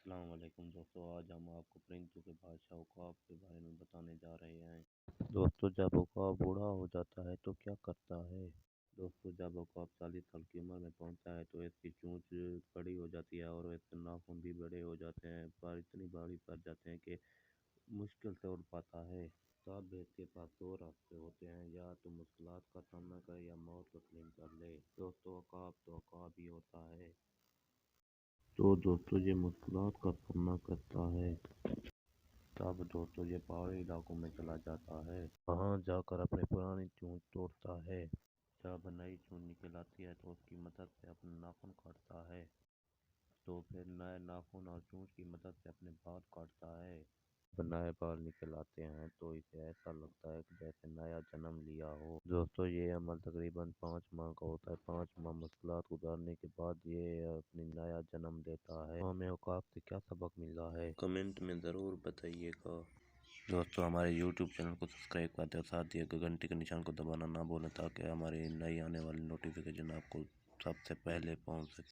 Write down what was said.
السلام علیکم دوستو، آج ہم آپ کو پرندوں کے بادشاہ عقاب کے بارے میں بتانے جا رہے ہیں۔ دوستو، جب عقاب بوڑھا ہو جاتا ہے تو کیا کرتا ہے؟ دوستو، جب عقاب 40 سال کی عمر میں پہنچتا ہے تو اس کی چونچ بڑی ہو جاتی ہے اور اس کے ناخن بھی بڑے ہو جاتے ہیں، پر اتنی بڑی پڑ جاتے ہیں کہ مشکل سے اڑ پاتا ہے۔ تب اس کے پاس دو راستے ہوتے ہیں، یا تو مشکلات کا سامنا کرے یا موت تسلیم کر لے۔ دوستو، عقاب تو عقاب ہی ہوتا ہے۔ تو دوستو، یہ مشکلات کا سامنا کرتا ہے۔ تب دوستو یہ پہاڑی علاقوں میں چلا جاتا ہے، وہاں جا کر اپنی پرانی چونچ توڑتا ہے۔ جب نئی چونچ نکل آتی ہے تو اس کی مدد سے اپنے ناخن کاٹتا ہے، تو پھر نئے ناخن اور چونچ کی مدد سے اپنے بال کاٹتا ہے۔ جب نئے بال نکل آتے ہیں تو اسے ایسا لگتا ہے جیسے نیا جنم لیا ہو۔ دوستو، یہ عمل تقریباً 5 ماہ کا ہوتا ہے۔ 5 ماہ مشکلات گزارنے کے بعد یہ اپنی نیا جنم دیتا ہے۔ ہمیں عقاب سے کیا سبق ملا ہے، کمنٹ میں ضرور بتائیے گا۔ دوستو، ہمارے یوٹیوب چینل کو سبسکرائب کر دیں اور ساتھ ہی گھنٹی کے نشان کو دبانا نہ بھولیں، تاکہ ہماری نئی آنے والی نوٹیفیکیشن آپ کو سب سے پہلے پہنچ سکے۔